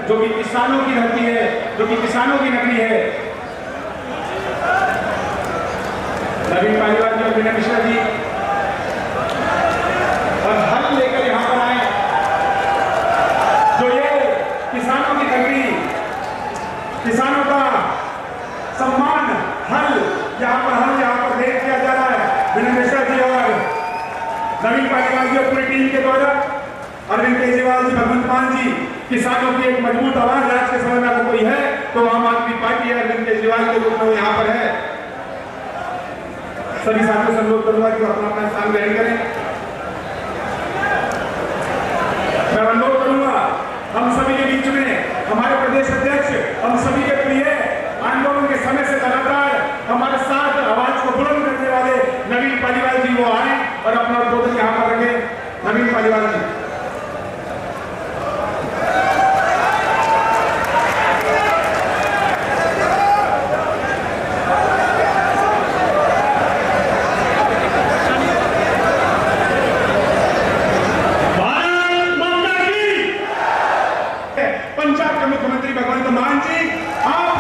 जो कि किसानों की धरती है, जो कि किसानों की नगरी है। नवीन पालीवाल जी और विनय मिश्रा जी और हल लेकर यहां पर आए, जो ये किसानों की नगरी, किसानों का सम्मान हल यहाँ पर भेंट किया जा रहा है। विनय मिश्रा जी और नवीन पालीवाल जी और पूरी टीम के द्वारा, अरविंद केजरीवाल जी, भगवंत मान जी, किसानों की एक मजबूत आवाज आज के समय में अगर कोई है तो आम आदमी पार्टी है, अरविंद केजरीवाल के रूप में वो यहाँ पर है। सभी साथियों से अनुरोध करूंगा कि अपना अपना स्थान ग्रहण करें। मैं अनुरोध करूंगा हम सभी के बीच में हमारे प्रदेश अध्यक्ष, हम सभी के प्रिय आंदोलन के समय से लगातार हमारे साथ आवाज को बुलंद करने वाले नवीन पालीवाल जी वो आए और अपना उद्बोधन यहाँ पर रखें। नवीन पालीवाल जी। पंजाब के मुख्यमंत्री भगवंत मान जी, आप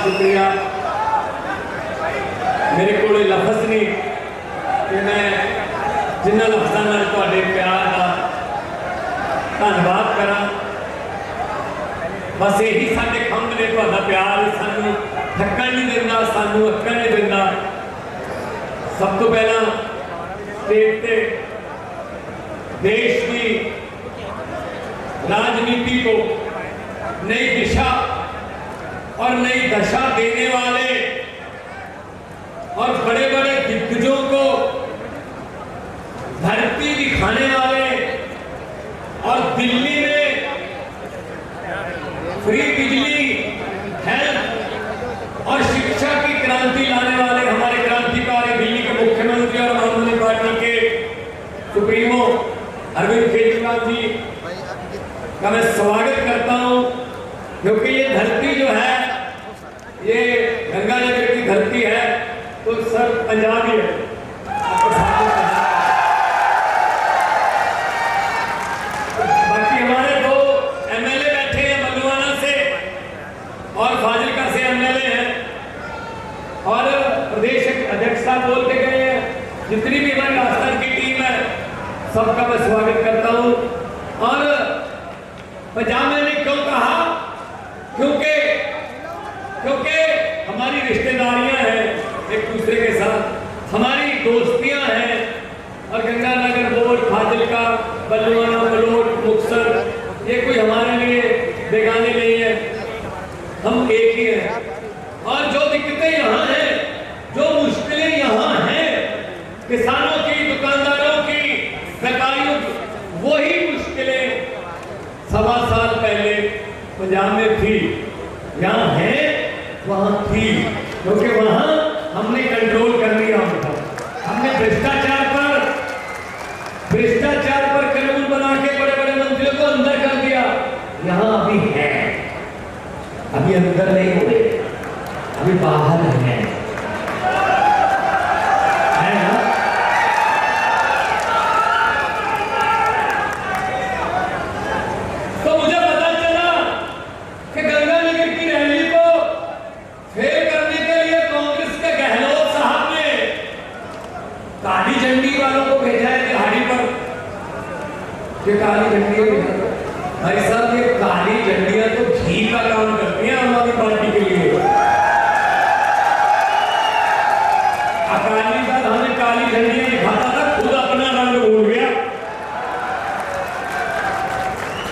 शुक्रिया। मेरे को लफ्ज़ नहीं कि मैं जिन्ना लफ्ज़ों नाल तुहाडे प्यार का धन्यवाद करा। बस यही साडे खंभ ने, तुहाडा प्यार सानू थकन नहीं देता, सानू अक्कन नहीं देता। सब तो पहला स्टेट ते देश की राजनीति को नई दिशा और नई दशा देने वाले और बड़े बड़े दिग्गजों को धरती दिखाने वाले और दिल्ली में फ्री बिजली, हेल्थ और शिक्षा की क्रांति लाने वाले हमारे क्रांतिकारी दिल्ली के मुख्यमंत्री और आम आदमी पार्टी के सुप्रीमो अरविंद केजरीवाल जी का मैं स्वागत करता हूं, क्योंकि ये धरती जो है ये गंगानगर की धरती है, तो सर पंजाब ही है। बाकी हमारे दो एमएलए बैठे हैं बलुआना से और फाजिलका से एमएलए हैं, और प्रदेश अध्यक्ष साहब बोल के गए हैं। जितनी भी हमारी राजस्थान की टीम है सबका मैं स्वागत करता हूँ। और पंजाब मैंने क्यों कहा, क्योंकि हमारी रिश्तेदारियां हैं एक दूसरे के साथ, हमारी दोस्तियां हैं, और गंगानगर, बोर्ड, फाजिलका, बलुआना, बलोट, मुक्तसर, ये कोई हमारे लिए बेगाने नहीं है, हम एक ही हैं। और जो दिक्कतें यहाँ हैं, जो मुश्किलें यहाँ हैं, किसानों की, दुकानदारों की, व्यापारियों की, वही मुश्किलें 1.25 साल पहले पंजाब में थी, यहाँ है वहाँ थी, क्योंकि वहाँ हमने कंट्रोल कर लिया उनको। हमने भ्रष्टाचार पर कानून बना के बड़े बड़े मंत्रियों को अंदर कर दिया। यहाँ अभी है, अभी अंदर नहीं हुए, अभी बाहर है ना? तो मुझे पता चला कि गंगानगर की रैली को फेल करने के लिए कांग्रेस के गहलोत साहब ने काली झंडी वालों को भेजा है दिहाड़ी पर। ये काली झंडी भाई साहब, ये काली झंडियां तो घी का काम करती हैं आम आदमी पार्टी के लिए। अकाली दल हमें काली झंडियां दिखाता था, खुद अपना रंग भूल गया,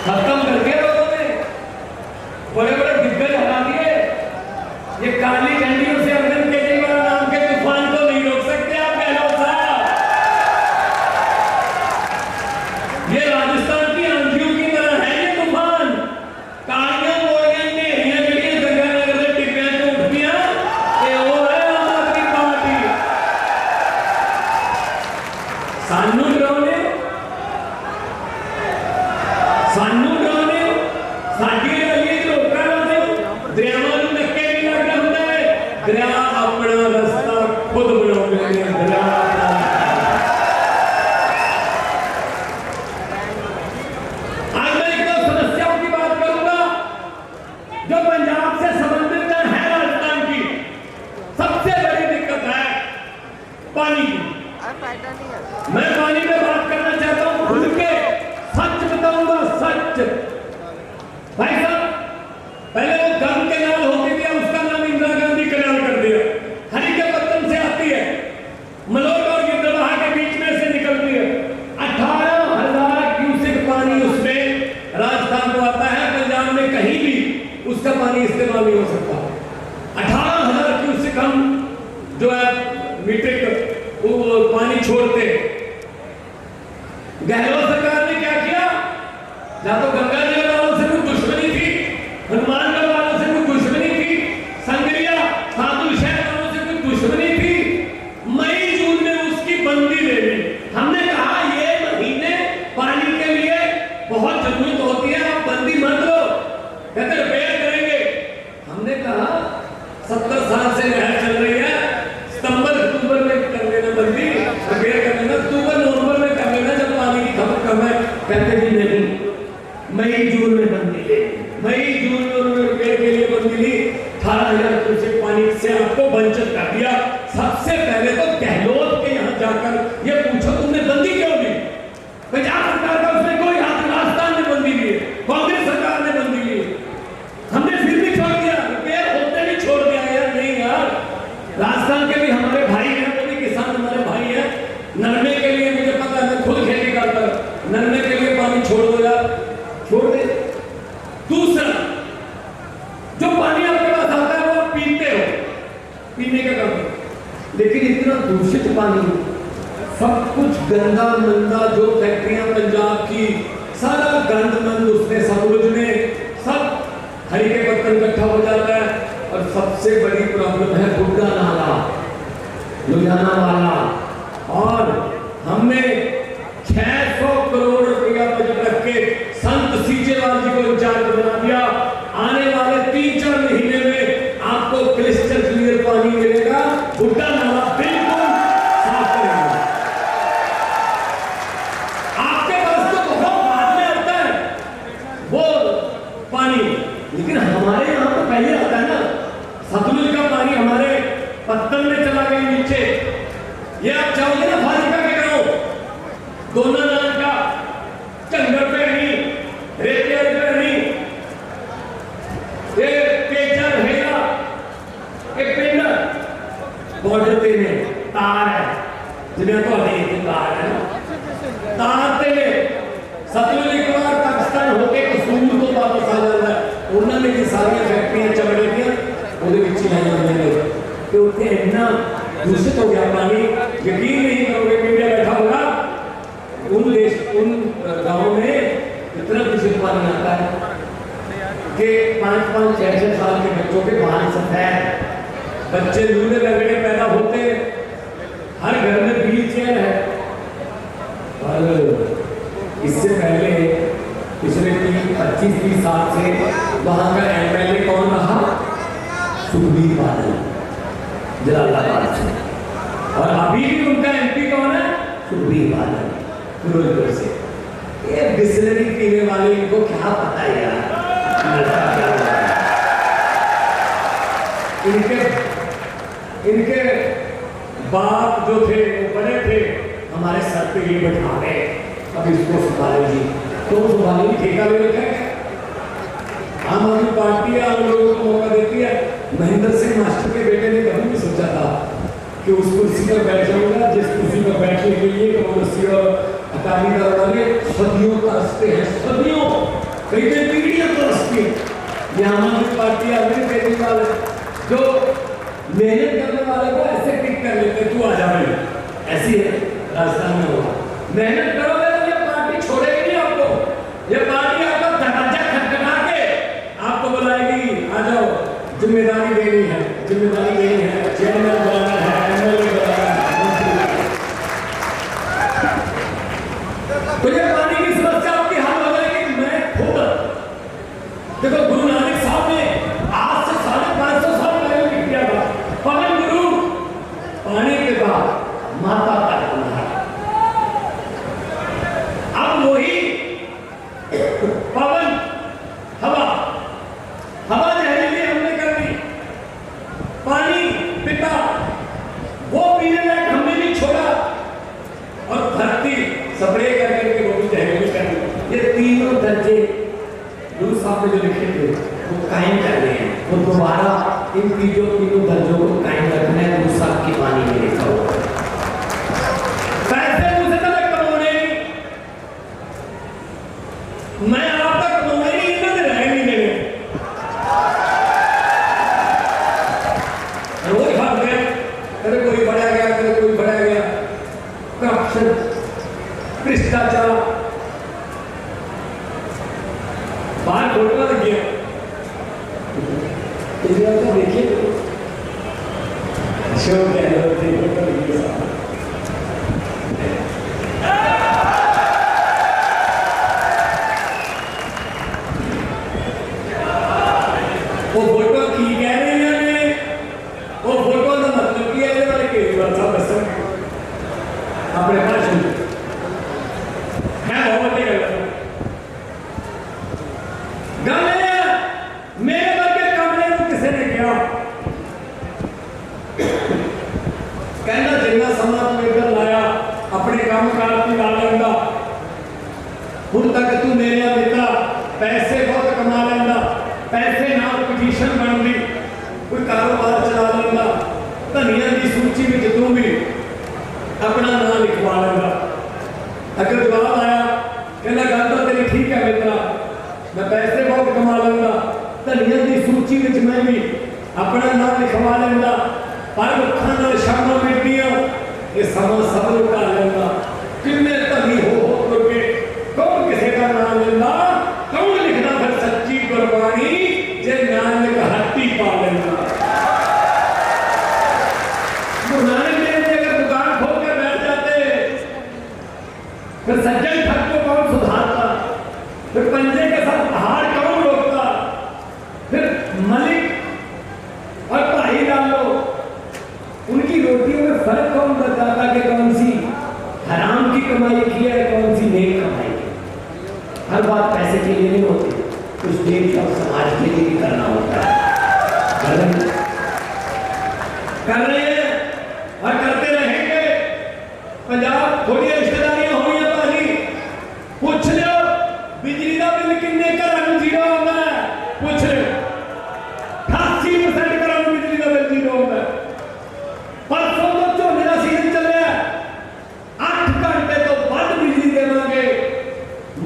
खत्म कर दिया लोगों ने, बड़े बड़े दिग्गज हटा दिए। ये काली झंडियों से अरविंद केजरीवाल नाम के तूफान को नहीं रोक सकते आप गहलोत साहब। ये राजस्थान की आंधियों की तरह है ये तूफान, कालियां मोड़ियां नेरियां जड़ियां गंगानगर में टिब्बियां से उठतियां, ये वो है आम आदमी पार्टी। पानी की। मैं पानी में बात करना चाहता हूं, खुल के सच बताऊंगा, सच। भाई साहब, पहले वो गर्म कैनाल होती थी, उसका नाम इंदिरा गांधी कैनाल कर दिया। हरी के पत्तन से आती है, मलोट और गिद्धड़बाहा के बीच में से निकलती है। 18,000 क्यूसेक पानी उसमें राजस्थान को आता है। पंजाब में कहीं भी उसका पानी इस्तेमाल नहीं हो सकता। 18,000 क्यूसेक हम जो है मीट्रिक वो पानी छोड़ते। गहलोत सरकार ने क्या किया? या तो गंगा जी वालों से कोई दुश्मनी थी, हनुमानगढ़ वालों से कोई दुश्मनी थी, संगरिया साधु शहर वालों से कोई दुश्मनी थी। मई जून में उसकी बंदी ले ली। हमने कहा ये महीने पानी के लिए बहुत जरूरत होती है, आप बंदी मत लो, कहते रिपेयर करेंगे। हमने कहा 70 साल से नहर चल रही है, सितंबर अक्टूबर में कर लेना बंदी, रिपेयर कर लेना, अक्टूबर नवंबर में कर लेना जब पानी की खपत कम है। कहते जी नहीं, मई जून में बंदी ले। मई जून में उन्होंने रिपेयर के लिए बंदी ली। 18,000 क्यूसेक पानी से आपको वंचित कर दिया। सबसे पहले तो गहलोत के यहाँ जाकर ये पूछो तुमने बंदी क्यों ली? पंजाब सरकार का उसमें कोई हाथ, राजस्थान ने बंदी ली, कांग्रेस सरकार ने बंदी ली, हमने फिर भी छोड़ दिया, रिपेयर होते भी छोड़ दिया। यार नहीं यार, राजस्थान के भी हमारे भाई हैं, वो भी किसान हमारे भाई हैं। नरमे के लिए मुझे पता है, मैं खुद खेती करता हूं, नरमे के लिए पानी छोड़ दो यार, छोड़ दे। दूसरा, जो पानी आपके पास आता है वो आप पीते हो, पीने का काम, लेकिन इतना दूषित पानी, सब कुछ गंदा मंदा, जो फैक्ट्रियां पंजाब की, सारा गंद मंद उसने सतलुज में सब हरी के पत्तन इकट्ठा हो जाता है। और सबसे बड़ी प्रॉब्लम है बुड्ढा नाला, लुधियाना वाला। और हमने 600 करोड़ रुपया बजट रख के संत सीचेवाल जी को इंचार्ज बना दिया। आने वाले 3-4 महीने में आपको क्रिस्टल क्लियर पानी मिलेगा, बुड्ढा नाला बिल्कुल साफ करेगा। आपके पास तो बहुत बाद में आता है वो पानी, लेकिन हमारे यहाँ तो पहले आता है ना। सतलुज का पानी हमारे पत्तन में चला गया नीचे। ये आप चाहोगे ना फाजिका के गांव, दोना नाम का, चंगर पे नहीं, रेतियाल पे नहीं, ये पेचर रहेगा, एक पेंडर बॉर्डर पे में तार है, जिन्हें तो नहीं तार है ना, तार पे में सतलुज एक बार पाकिस्तान होके कसूर तो वापस आ जाता है। उन्होंने की सारी फैक्ट्रियां चमड़े की ਉਹਦੇ ਵਿੱਚ ਹੀ ਆਈਆਂ ਹੁੰਦੀਆਂ ਨੇ ਤੇ ਉੱਥੇ ਇੰਨਾ दूषित हो गया पानी, यकीन नहीं करोगे, मीडिया बैठा होगा, उन गांवों में इतना दूषित पानी आता है कि 5-5, 6-6 साल के बच्चों के बाल सफेद, बच्चे लूले लगड़े पैदा होते, हर घर में व्हील चेयर है। और इससे पहले पिछले 25-30 साल से वहां का एमएलए कौन रहा? सुखबीर बादल, जलालाबाद से। और अभी भी उनका एमपी कौन है? सुखबीर बादल, फिरोजपुर से। ये बिस्लरी पीने वाले इनको क्या पता है यार नशा क्या होता है। इनके बाप जो थे वो बड़े थे, हमारे सर पे ये बैठा गए, अब इसको संभालेगी, तो संभालेगी, ठेका ले रखा है। आम आदमी पार्टी आम लोगों को मौका देती है। महेंद्र सिंह मास्टर के बेटे ने कभी नहीं सोचा था कि उस कुर्सी पर बैठ जाऊंगा जिस कुर्सी पर बैठने के लिए कम्युनिस्ट और अकाली दल वाले सदियों तरसते हैं, सदियों, कई पीढ़ियां तरसती हैं। ये आम आदमी पार्टी आदमी केजरीवाल जो मेहनत करने वाले को ऐसे टिक कर लेते, तू आ जा भाई, ऐसी है राजस्थान में होगा। मेहनत करोगे तो ये पार्टी छोड़ेगी नहीं आपको, ये पार्टी आपका दरवाजा खटखटा के आपको बुलाएगी, आ जाओ, जिम्मेदारी देनी है, जिम्मेदारी देनी है, चेयरमैन बनाना है, एमएलए बनाना है। तो ये पानी की समस्या आपकी हल हो जाएगी। मैं खुद देखो, गुरु नानक साहब ने आज से 550 साल पहले लिख दिया था, पवन गुरु पानी के बाद माता का होना है। अब वही पवन, हवा जहरीली हमने कर दी, पानी पिता वो पीने लायक हमने नहीं में जो लिखे थे वो कायम करने हैं, वो दोबारा इन तीनों दर्जों को कायम रखना है। दूसरा की पानी में लिखा हुआ है। पैसे मुझसे तो मैं कमाने नहीं, मैं आप तक कमाने नहीं, इतना तो रह नहीं देने। रोज भाग गए, कभी कोई बढ़ा गया, कभी कोई बढ़ा गया। करप्शन, भ्रष्टाचार, बाहर घोटना लग गया। तो देखिए अशोक गहलोत थे, वो फोटो की कह रहे हैं, वो फोटो का मतलब क्या है? वाले केजरीवाल साहब बस अपने भाषण मैं बहुत ही गलत हूं। गाने मेरे वर्गे कमरे में किसी ने किया कहना जिन्ना समा लेकर लाया अपने काम कार की लालंदा हुण तक तू मेरे बेटा पैसे बहुत कमा लेंदा, पैसे नाल पोजीशन बन दी, कोई कारोबार चला लेंदा, धनिया की सूची में तू भी अपना नाम लिखवा लेंदा। अगर जवाब आया कहना गल तो तेरी ठीक है मित्रा, मैं पैसे बहुत कमा लेंदा, धनिया की सूची में मैं भी अपना नाम लिखवा लेंदा, पर रुखा नाल शामां मिलदियां ये समा सब लुटा लेंदा। किन्ने धनी हो के कौन किसी का नाम लेंदा, कौन लिखदा फिर सच्ची गुरबाणी जे नानक हट्टी पा लेंदा। नानक देव जी अगर दुकान खोल कर बैठ जाते फिर सज्जन ठग को कौन सुधारता, फिर पंजे के साथ पहाड़ कौन रोकता, फिर मलिक और भाई डालो उनकी रोटियों में फर्क कौन बताता कि कौन सी हराम की कमाई की है, कौन सी नेक कमाई की। हर बात पैसे के लिए नहीं होती, कुछ देश और समाज के लिए भी करना होता है। कर रहे हैं और करते रहेंगे। पंजाब थोड़ी रिश्तेदारियां हुई है भाजी, पूछ लो बिजली का बिल किन्ने घर जीरो होता है, पूछ लो 88% घर बिजली का बिल जीरो होता है। परसों तो झोने का सीजन चल रहा है, 8 घंटे तो बंद बिजली देवांगे,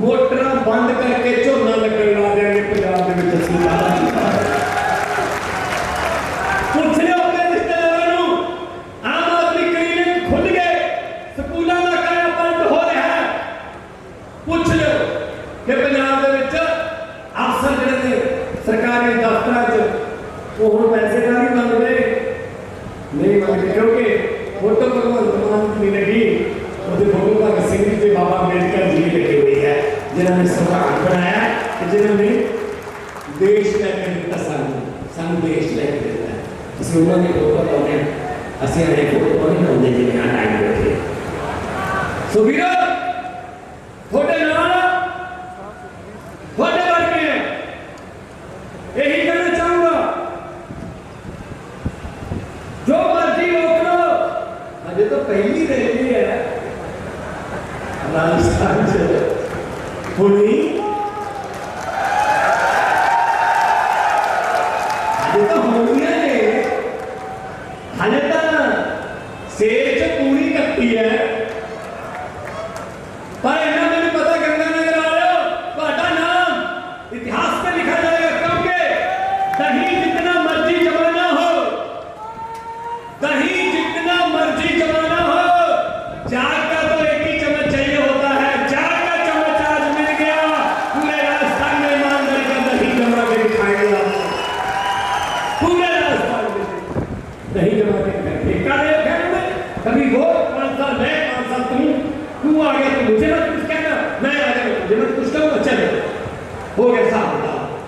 मोटर बंद करके झोना लगन ला देंगे। पंजाब के विच असली पूछ लो अपने रिश्तेदारों, आम आदमी क्लिनिक खुल गए, स्कूलों का काम बंद हो रहा है। पूछ लो कि पंजाब के विच अफसर जिहड़े सरकारी दफ्तरां च वो हुण पैसे का नहीं मंग रहे, नहीं मंग रहे क्योंकि फोटो भगवंत मान की नहीं लगी, उसकी फोटो भगत सिंह जी ते बाबा अम्बेडकर जी लगी हुई है, जिन्होंने संविधान बनाया, जिन्होंने देश लैके दिता, सानू देश लैके दिता है। असं उन्होंने फोटो पाने असं अने फोटो नहीं पाते जिन्हें यहाँ टाइम रखे। सो वीरो थोड़े नाल थोड़े वर्गे यही कहना चाहूंगा, जो मर्जी रोक लो। अजे तो पहली रैली है राजस्थान से हुई, अजे तो होनी है, हाले तो सेज पूरी कट्टी है, पर इन्हें मैंने पता गंगानगर आ रहे हो, ਤੁਹਾਡਾ नाम इतिहास में लिखा जाएगा, क्योंकि दही जितना मर्जी जमाना हो, दही जितना मर्जी जमाना हो, चार का तो एक ही चम्मच चाहिए होता है। चार का चम्मच आज मिल गया, पूरे राजस्थान में ईमानदारी का दही जमा के दिखाएंगे आपको, पूरे राजस्थान में दही जमा के दिखाएंगे। कभी वो 5 साल मैं 5 साल तू आ गया, तो मुझे मत कुछ कहना, मैं आ गया मुझे मत कुछ कहूँ, चले हो गया साहब।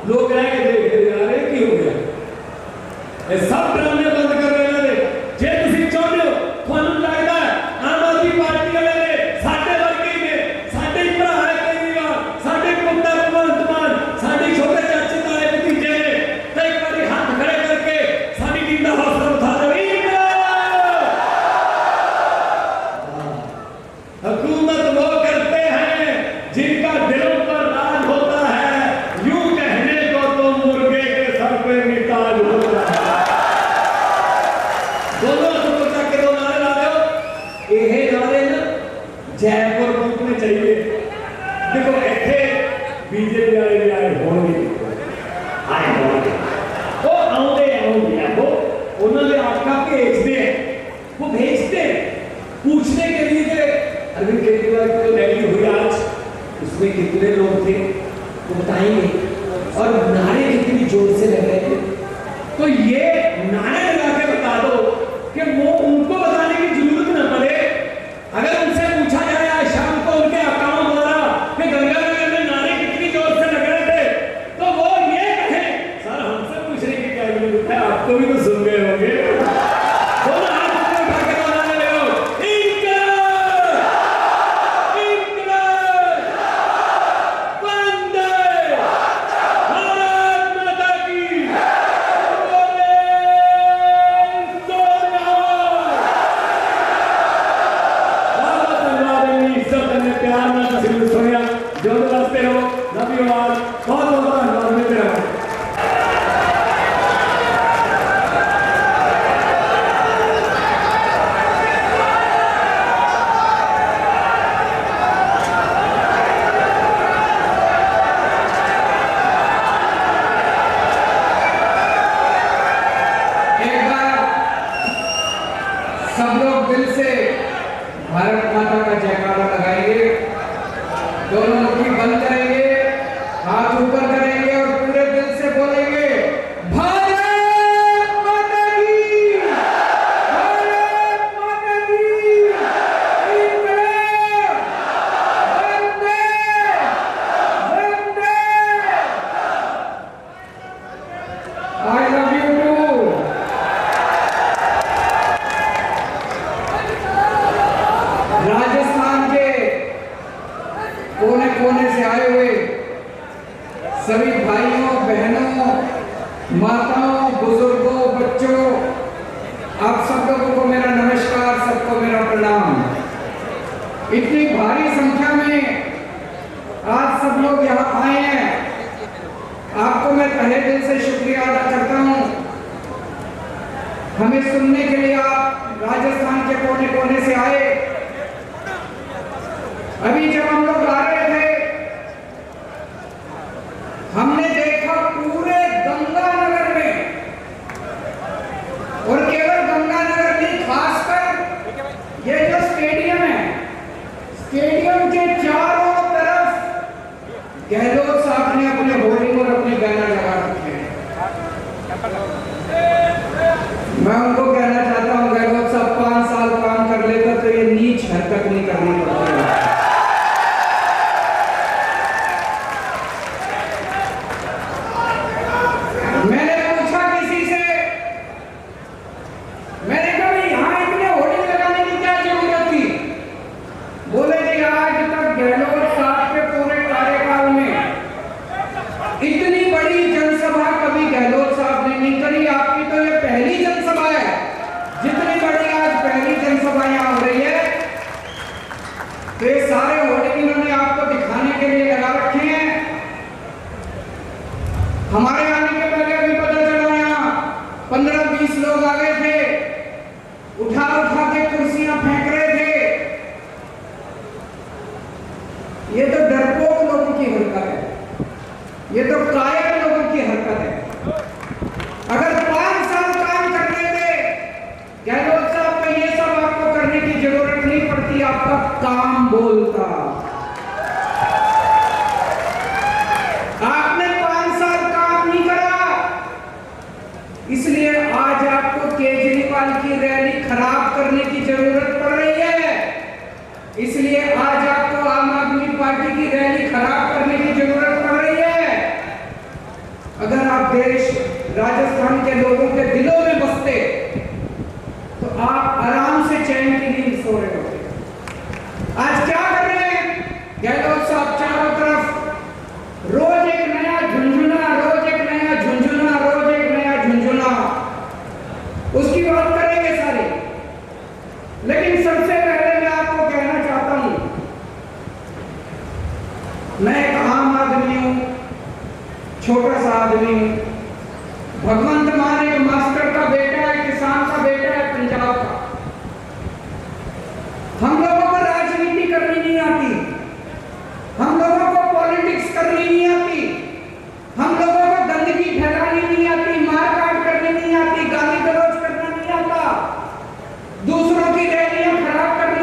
लोग रह के देख रहे की हो गया, ये सब ड्रामे बंद कर रहे हैं। जे तुसी चाहते हो, थानू लगता है आम आदमी पार्टी वाले ने साडे वर्गे ने, साडे भरा है केजरीवाल, साडे पुत्र भगवंत मान, साडे छोटे चाचे ताए भतीजे ने, तो एक बारी हाथ खड़े करके साडी टीम का हौसला उठा दो। हुकूमत वो करते हैं जिनका दिलों पर राज होता है, यूं कहने पूछने के लिए कि अरविंद केजरीवाल की जो रैली हुई आज, उसमें कितने लोग थे वो बताएंगे, और नारे कितनी जोर से लग रहे थे। तो ये नारे लगा के बता दो कि वो उनको बताने की जरूरत न पड़े। अगर उनसे पूछा जाए आज शाम को उनके अकाउंट द्वारा कि गंगानगर में नारे कितनी जोर से लग रहे थे, तो वो ये कहे सर हमसे पूछने की क्या जरूरत है, आपको भी तो सुन गए होंगे। सब लोग दिल से भारत माता का जयकारा लगाएंगे, दोनों मुट्ठी बंद करेंगे, हाथ ऊपर करेंगे और पूरे दिल से बोलेंगे भारत माता की, भारत माता की, इंकलाब, वंदे, वंदे। I love you too। Rajasthan के कोने कोने से आए हुए सभी भाइयों बहनों माताओं बुजुर्गों बच्चों, आप सब लोगों को मेरा नमस्कार, सबको मेरा प्रणाम। इतनी भारी संख्या में आज सब लोग यहाँ आए हैं, आपको मैं तहे दिल से शुक्रिया अदा करता हूँ। हमें सुनने के लिए आप राजस्थान के कोने कोने से आए। अभी जब हम लोग आ रहे थे, हमने देखा पूरे गंगानगर में, और केवल गंगानगर नहीं, खासकर ये जो स्टेडियम है, स्टेडियम के चारों तरफ गहलोत साहब ने अपने होर्डिंग और अपने बैनर लगा रखे हैं। मैं उनको कहना चाहता हूं, गहलोत साहब 5 साल काम कर लेता तो ये नीच हरकत नहीं करनी पड़ती। मैंने पूछा किसी से, मैंने कहा यहाँ इतने होर्डिंग लगाने की क्या जरूरत थी? बोले जी आज तक गहलोत साहब के पूरे कार्यकाल में इतनी बड़ी जनसभा कभी गहलोत साहब ने नहीं करी, आपकी तो ये पहली जनसभा है। जितनी बड़ी आज पहली जनसभा यहाँ हो रही है, तो ये सारे होर्डिंग इन्होंने आपको दिखाने के लिए लगा रखे हैं। हमारे आने के पहले अभी पता चला यहाँ 15-20 लोग आ गए थे, उठा उठा के कुर्सियां फेंक रहे थे। ये तो डरपोक लोगों की हरकत है, ये तो कायर लोगों की हरकत है। अगर 5 साल काम कर रहे थे गहलोत साहब, तो ये सब आपको करने की जरूरत नहीं पड़ती, आपका काम बोलता। आपने 5 साल काम नहीं करा, इसलिए आज आपको केजरीवाल की रैली खराब करने की जरूरत पड़ रही है। इसलिए आज आपको आम आदमी पार्टी की रैली खराब करने की जरूरत पड़ रही है। अगर आप देश राजस्थान के लोगों के दिलों में बसते तो आप आराम से चैन की नींद सो रहे होते। आज क्या कर रहे हैं गहलोत साहब? चारों तरफ रोज एक नया झुंझुना, रोज एक नया झुंझुना, रोज एक नया झुंझुना, उसकी बात करेंगे सारे। लेकिन सबसे पहले मैं आपको कहना चाहता हूं, मैं एक आम आदमी हूं, छोटा सा आदमी हूं। भगवंत मान एक मास्टर का बेटा है, किसान का बेटा है, पंजाब का। हम लोगों को राजनीति करनी नहीं आती, हम लोगों को पॉलिटिक्स करनी नहीं आती, हम लोगों को गंदगी फैलानी नहीं आती, मारकाट करनी नहीं आती, गाली गलौज करना नहीं आता, दूसरों की रैलियां खराब करनी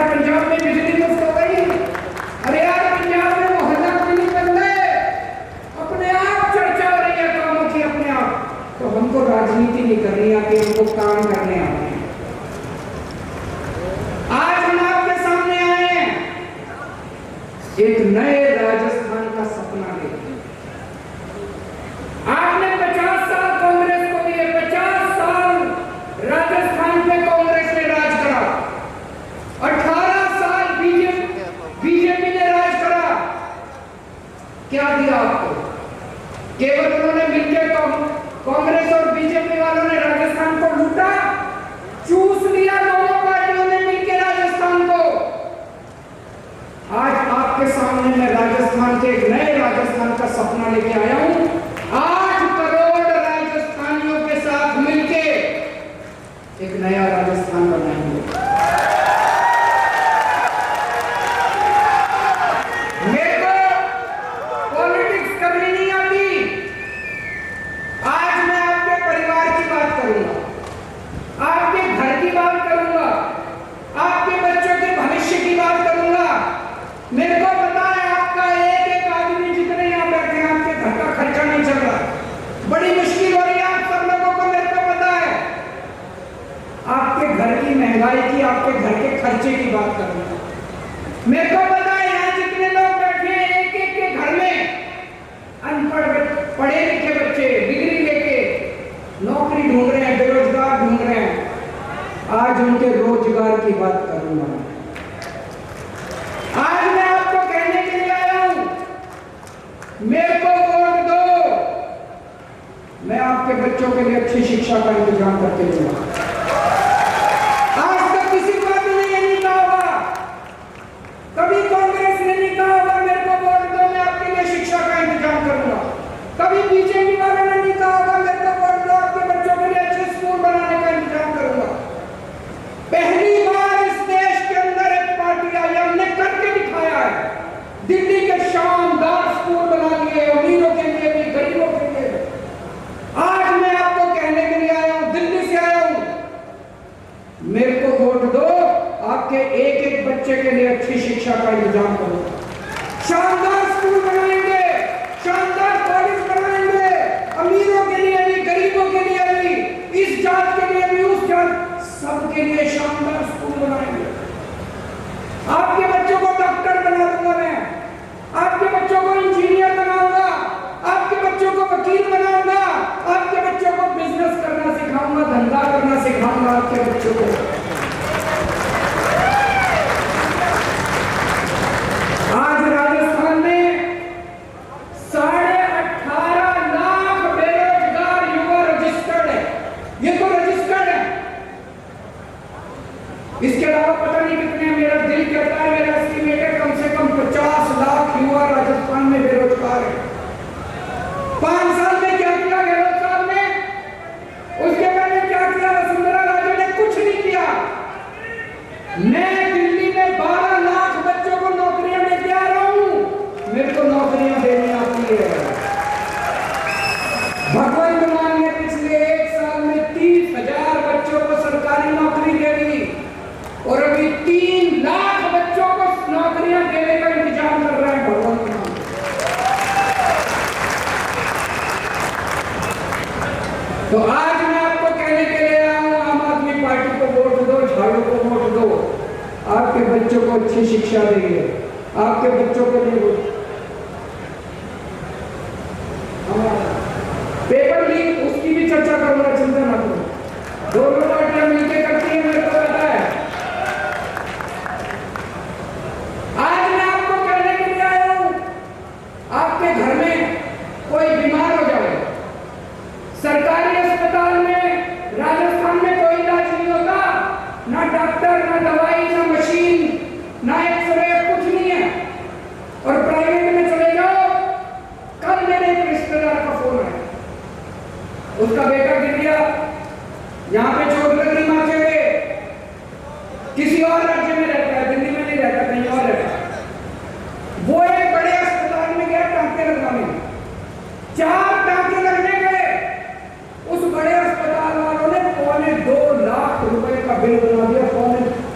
पंजाब में बिजली मुफ्त हो गई। अरे यार पंजाब में मोहल्ला क्लिनिक बन गए, अपने आप चर्चा हो रही है कामों की अपने आप। तो हमको राजनीति नहीं करनी आती, हमको काम करने आते हैं। आज हम आपके सामने आए हैं एक नए राजस्थान का सपना लेकर। आपने 50 साल कांग्रेस को दिए, 50 साल राजस्थान पे कांग्रेस ने राज करा, 18 साल बीजेपी ने राज करा। क्या दिया आपको? केवल उन्होंने मिलकर कांग्रेस और बीजेपी वालों ने राजस्थान को लूटा, चूस लिया दोनों पार्टियों ने मिलकर राजस्थान को। आज आपके सामने मैं राजस्थान के एक नए राजस्थान का सपना लेके आया हूं। 8 करोड़ राजस्थानियों के साथ मिलके एक नया राजस्थान बनाएंगे। मेरे को पॉलिटिक्स करनी नहीं आती। आज मैं आपके परिवार की बात करूंगा, आपके घर की बात करूंगा, आपके बच्चों के भविष्य की बात करूंगा। मेरे को पता है आपका एक एक आदमी जितने यहाँ बैठे हैं, आपके घर का खर्चा नहीं चल रहा, बड़ी मुश्किल हो रही है आप सब लोगों को। मेरे को पता है आपके घर की महंगाई की, आपके घर के खर्चे की बात करूंगा। मेरे को पता है यहाँ जितने लोग बैठे हैं, एक एक के घर में अनपढ़ पढ़े लिखे बच्चे डिग्री लेके नौकरी ढूंढ रहे हैं, बेरोजगार ढूंढ रहे हैं। आज उनके रोजगार की बात करूंगा। आज मैं आपको कहने के लिए आया हूं, मेरे को वोट दो, मैं आपके बच्चों के लिए अच्छी शिक्षा का इंतजाम करके दूंगा। आज तक किसी पार्टी ने ये नहीं कहा होगा, कभी कांग्रेस ने नहीं कहा होगा मेरे को वोट दो, मैं आपके लिए शिक्षा का इंतजाम करूंगा। कभी बीजेपी वालों ने नहीं कहा होगा मेरे को वोट दो, आपके बच्चों के लिए अच्छे स्कूल बनाने का इंतजाम करूंगा। पहली बार इस देश के अंदर एक पार्टी आई, हमने करके दिखाया है। दिल्ली के शानदार स्कूल बना लिए, अमीरों के लिए भी, गरीबों के लिए भी। आज मैं आपको कहने के लिए आया हूं, दिल्ली से आया हूं, मेरे को वोट दो, आपके एक एक बच्चे के लिए अच्छी शिक्षा का इंतजाम करो। शानदार स्कूल बनाएंगे, शानदार कॉलेज बनाएंगे, अमीरों के लिए भी, गरीबों के लिए भी, इस जात के लिए भी, उस जात, सबके लिए शानदार स्कूल बनाएंगे। आपके बच्चों को डॉक्टर बना दूंगा मैं, आपके बच्चों को इंजीनियर बनाऊंगा, आपके बच्चों को वकील बनाऊंगा, आपके बच्चों को बिजनेस करना सिखाऊंगा, धंधा करना सिखाऊंगा आपके बच्चों को। आज राजस्थान में 18.5 लाख बेरोजगार युवा रजिस्टर्ड है। ये तो रजिस्टर्ड है, इसके अलावा पता नहीं कितने। मेरा दिल कहता है, मेरा एस्टिमेट है कम से कम 50 लाख युवा राजस्थान में बेरोजगार है। 5 साल में क्या किया गहलोत साहब ने, उसके पहले क्या किया वसुंधरा राजे ने? कुछ नहीं किया। मैं दिल्ली में 12 लाख बच्चों को नौकरियां देके आ रहा हूं, मेरे को नौकरियां देनी आती है। भगवंत मान ने पिछले 1 साल में 30,000 बच्चों को सरकारी नौकरी दे दी और अभी 3 लाख बच्चों को नौकरियां देने का इंतजाम कर रहा है भगवंत मान। तो आज मैं आपको कहने के लिए आया हूं, आम आदमी पार्टी को वोट दो, झाड़ू को वोट दो, आपके बच्चों को अच्छी शिक्षा देंगे, आपके बच्चों के लिए पेपर लीक उसकी भी चर्चा करूंगा, चिंता ना करो। दोनों पार्टियां मिलकर करती हैं, मेरे को पता है। आज मैं आपको कहने के लिए आया हूं, आपके घर में कोई बीमार हो जाए, सरकारी अस्पताल में राजस्थान में कोई इलाज नहीं होता, ना डॉक्टर, ना दवाई, ना मशीन, ना एक्सरे, कुछ नहीं है। और प्राइवेट में चले जाओ, कल मेरे एक रिश्तेदार का फोन आया, उसका बेटा गिर गया, यहाँ पे चोट लग रही माँ के, किसी और राज्य में रहता है, दिल्ली में नहीं रहता, कहीं और रहता है। वो एक बड़े अस्पताल में गया टांके लगवाने, 4 टांके लगने गए, उस बड़े अस्पताल वालों ने 2.25 लाख रुपए का बिल बना दिया।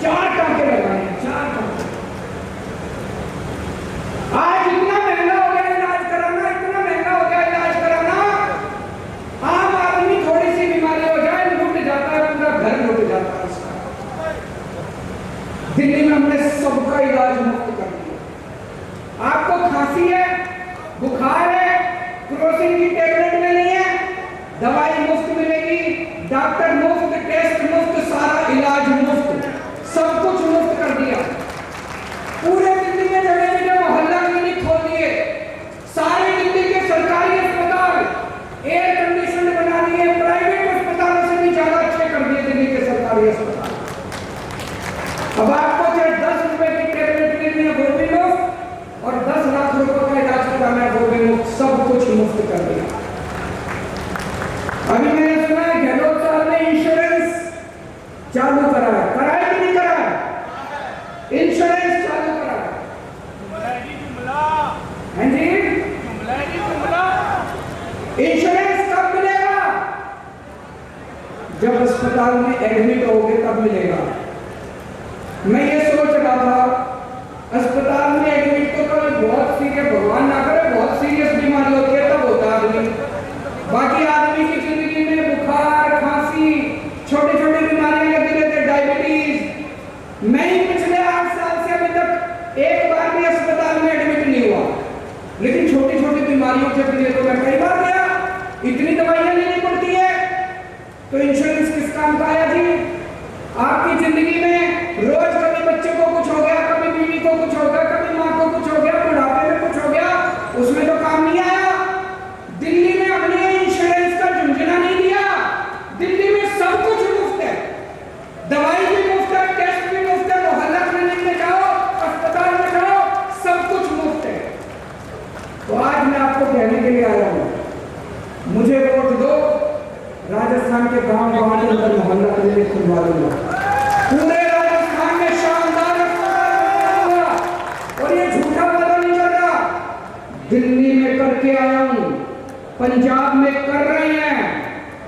4 टांके लगाए, 4 इलाज मुफ्त कर दिया। आपको खांसी है, बुखार है, क्रोसिन की टेबलेट लेनी है, दवाई मुफ्त मिलेगी, डॉक्टर मुफ्त, टेस्ट मुफ्त, सारा इलाज मुफ्त, सब कुछ मुफ्त कर दिया। पूरे दिल्ली में जगह जगह मोहल्ला क्लिनिक खोल दिए, सारे दिल्ली के सरकारी अस्पताल एयर कंडीशन बना दिए, प्राइवेट अस्पतालों से भी ज्यादा अच्छे कर दिए दिल्ली के सरकारी अस्पताल। अब आपको चाहे 10 रुपए की टेबलेट लेनी है वो भी मुफ्त, और 10 लाख रुपए का इलाज कराना है वो भी मुफ्त, सब कुछ मुफ्त कर दिया। अभी मैंने सुना है गहलोत साहब ने इंश्योरेंस चालू करा है, कि नहीं करा है? इंश्योरेंस चालू करा है। हाँ जी, इंश्योरेंस कब मिलेगा? जब अस्पताल में एडमिट होगे तब मिलेगा। मैं ये सोच रहा था अस्पताल में एडमिट तो कभी बहुत सीरियस, भगवान ना करे बहुत सीरियस बीमारी होती है तब होता है आदमी, बाकी आदमी की जिंदगी में बुखार, खांसी, छोटी छोटी बीमारियां लगी रहती है, डायबिटीज। मैं ही पिछले 8 साल से अभी तक एक बार भी अस्पताल में एडमिट नहीं हुआ, लेकिन छोटी छोटी बीमारियों के लिए तो मैं कई बार गया। इतनी दवाइयां लेनी पड़ती है, तो इंश्योरेंस किस काम का आया जी? आपकी जिंदगी में रोज कभी बच्चे को कुछ हो गया, कभी बीवी को कुछ हो गया, कभी माँ को कुछ हो गया, बुढ़ापे में कुछ हो गया, उसमें तो काम नहीं आया। दिल्ली में हमने इंश्योरेंस का झुंझुना नहीं दिया। दिल्ली में सब कुछ मुफ्त है, दवाई भी मुफ्त है, टेस्ट भी मुफ्त है, मोहल्ला क्लिनिक में जाओ, अस्पताल में जाओ, सब कुछ मुफ्त है। तो आज मैं आपको कहने के लिए आया हूँ, मुझे वोट दो, राजस्थान के गांव गांव के अंदर मोहल्ला क्लिनिक खुलवा दूंगा, पूरे राजस्थान में शानदार अस्पताल बनवाऊंगा। और ये झूठा वादा नहीं कर रहा, दिल्ली में करके आया हूं, पंजाब में कर रहे हैं,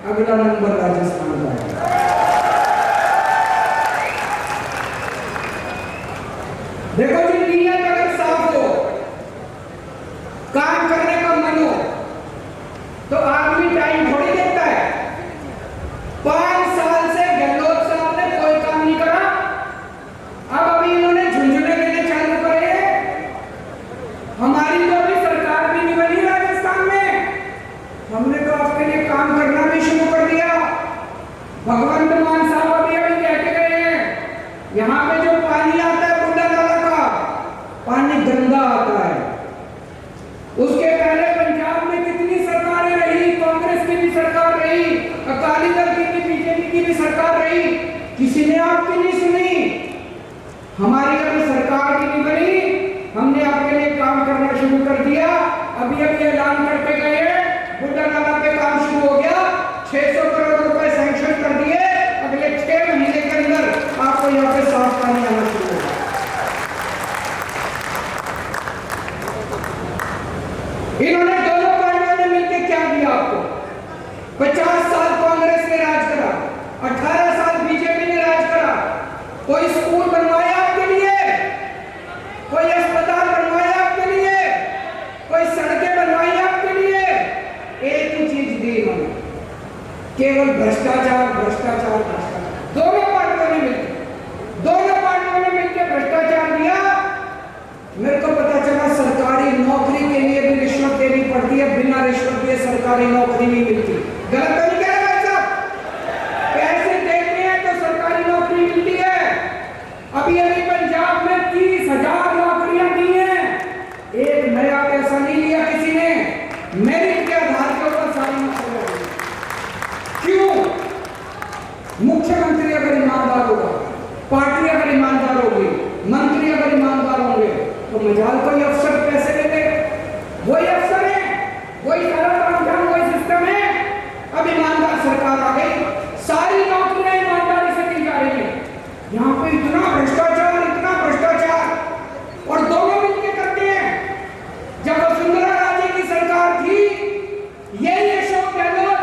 अगला नंबर राजस्थान का है। देखो जी, नीयत अगर साफ हो, काम करने का मन हो, तो आदमी टाइम थोड़ी देखता है। 5 साल से गहलोत साहब ने कोई काम नहीं करा, अब अभी इन्होंने झुंझुने देने चालू करे। हमारी तो अभी सरकार भी नहीं बनी राजस्थान में, हमने तो आपके लिए काम करना भी शुरू कर दिया। भगवंत मान साहब अभी कह के गए हैं, यहाँ पे जो पानी आता है बुंडा नाला का, पानी गंदा आता है। उसके पहले पंजाब में कितनी सरकारें रही, कांग्रेस की भी सरकार रही, अकाली दल की भी, बीजेपी की भी सरकार रही, किसी ने आपकी नहीं सुनी। हमारी अभी सरकार की नहीं बनी, हमने आपके लिए काम करना शुरू कर दिया। अभी ऐलान करके गए, बुंडा नाला पे काम शुरू हो गया, 600 करोड़ रुपए सैंक्शन कर दिए, अगले 6 महीने के अंदर आपको यहाँ पे साफ पानी आना शुरू होगा। इन्होंने दोनों पार्टियों ने मिलकर क्या दिया आपको? 50 साल कांग्रेस ने राज करा, 18 साल बीजेपी ने राज करा। कोई स्कूल बनवाया आपके लिए, कोई अस्पताल बनवाया आपके लिए, कोई सड़कें बनवाई आपके लिए? एक ही चीज दी इन्होंने, केवल भ्रष्टाचार, भ्रष्टाचार, भ्रष्टाचार। दोनों पार्टियों ने मिलकर भ्रष्टाचार दिया। मेरे को पता चला सरकारी नौकरी के लिए भी रिश्वत देनी पड़ती है, बिना रिश्वत दिए सरकारी नौकरी नहीं मिलती। गलत तो नहीं कह रहे भाई साहब? पैसे देते हैं तो सरकारी नौकरी मिलती है। अभी पंजाब में 30,000 नौकरियां दी हैं, एक नया पैसा नहीं लिया किसी ने, मेरिट के आधार के ऊपर सारी नौकरियां। क्यों? मुख्यमंत्री अगर ईमानदार होगा, पार्टी अगर ईमानदार होगी, मंत्री अगर ईमानदार होंगे, तो मजाल कोई अफसर पैसे लेते, वही अफसर है, वही सारा काम, वही सिस्टम है। अब ईमानदार सरकार आ गई, सारी नौकरियां ईमानदारी से की जा रही है। यहाँ पे इतना भ्रष्टाचार, और दोनों मिलकर करते हैं। जब वसुंधरा राजे की सरकार थी, यही अशोक गहलोत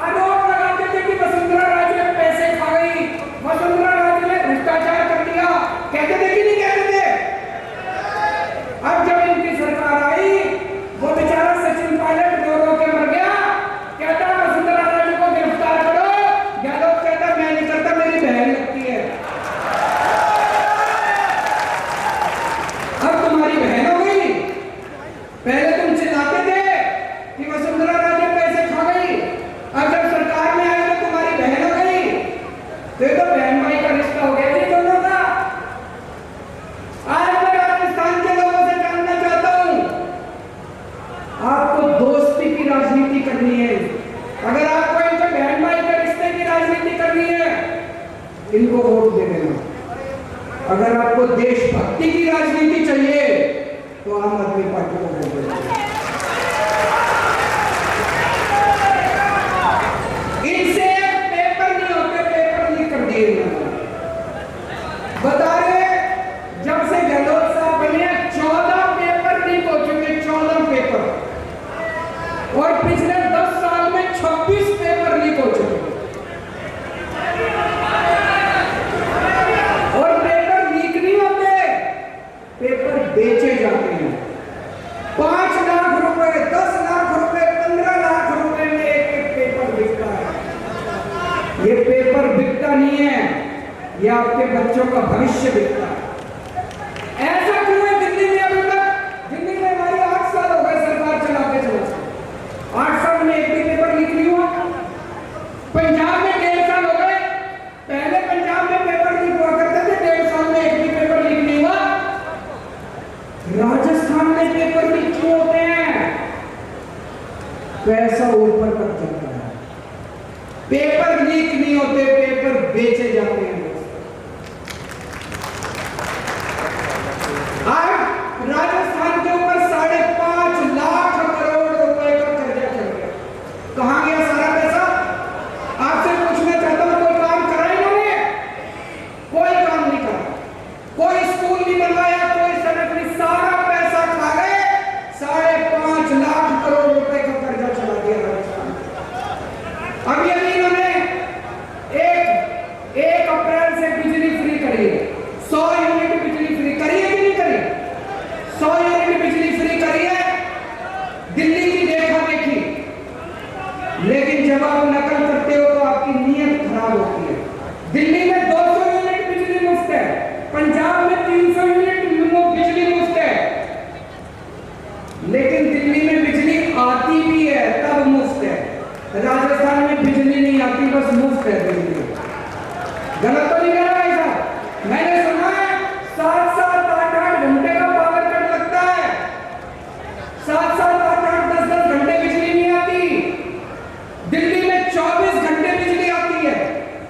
आरोप लगाते थे कि वसुंधरा राजे पैसे खा गई, वसुंधरा राजे ने भ्रष्टाचार कर दिया, कहते थे कि नहीं कहते थे? अब जब इनकी सरकार आई, वो बेचारा सचिन पायलट रो रो के मर गया, कहता वसुंधरा राजे को गिरफ्तार करो, उनको वोट दे देना। अगर आपको देशभक्ति की राजनीति चाहिए तो आम आदमी पार्टी को वोट देना। इनसे पेपर नहीं होते, पेपर लीक कर दिए इन्होंने। बता रहे जब से गहलोत साहब बने 14 पेपर लीक हो चुके, 14 पेपर, और पिछले 10 साल में 26 पेपर लीक हो चुके। और पेपर लीक नहीं होते, पेपर बेचे जाते हैं। 5 लाख रुपए, 10 लाख रुपए, 15 लाख रुपए में एक पेपर बिकता है। ये पेपर बिकता नहीं है, ये आपके बच्चों का भविष्य बिकता है। ऐसा क्यों है दिल्ली में अभी तक? दिल्ली में हमारी 8 साल हो गए सरकार चलाते चलाते, 8 साल में एक भी पेपर लीक नहीं हुआ। पंजाब में 1.5 साल हो गए, पहले पंजाब में पेपर लीक हुआ करते थे, 1.5 साल में एक भी पेपर लीक नहीं हुआ। राजस्थान में पेपर लीक क्यों होते हैं? पैसा ऊपर तक जाता है। पेपर लीक नहीं होते, पेपर बेचे जाते हैं। आज राजस्थान के ऊपर 5.5 लाख करोड़ रुपए का कर्जा चल गया। कहां गया सारा पैसा? आपसे पूछना चाहता हूं, कोई काम करा इन्होंने? कोई काम नहीं करा, कोई स्कूल नहीं बनवाया, कोई सड़क नहीं, सारा पैसा खा गए। 5.5 लाख करोड़ रुपए का कर्जा चला दिया राजस्थान। अभी इन्होंने 1 अप्रैल से बिजली फ्री करी है, 100 यूनिट बिजली फ्री करी है कि नहीं करी? 100 यूनिट बिजली फ्री करी है, दिल्ली की देखा देखी। लेकिन जब आप नकल करते हो तो आपकी नीयत खराब होती है। दिल्ली में 200 यूनिट बिजली मुफ्त है, पंजाब में 300 यूनिट बिजली मुफ्त है। लेकिन दिल्ली में बिजली आती भी है तब मुफ्त है, राजस्थान में बिजली नहीं आती, बस मुफ्त है बिजली। गलत तो नहीं कह रहा ऐसा? मैंने सुना है 7-7, 8-8 घंटे का पावर कट लगता है, 7-7, 8-8, 10-10 घंटे बिजली नहीं आती। दिल्ली में 24 घंटे बिजली आती है,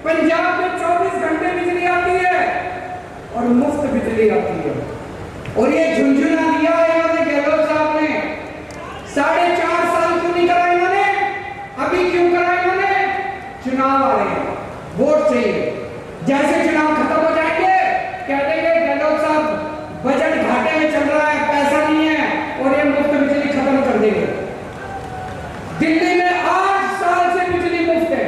पंजाब में 24 घंटे बिजली आती है और मुफ्त बिजली आती है। और ये झुंझुना दिया है इन्होंने, गहलोत साहब ने 4.5 साल क्यों नहीं करा इन्होंने? अभी क्यों करा इन्होंने? चुनाव आ रहे हैं, वोट चाहिए। जैसे चुनाव खत्म हो जाएंगे कह देंगे गहलोत साहब बजट घाटे में चल रहा है, पैसा नहीं है, और ये मुफ्त बिजली खत्म कर देंगे। दिल्ली में 8 साल से बिजली मुफ्त है,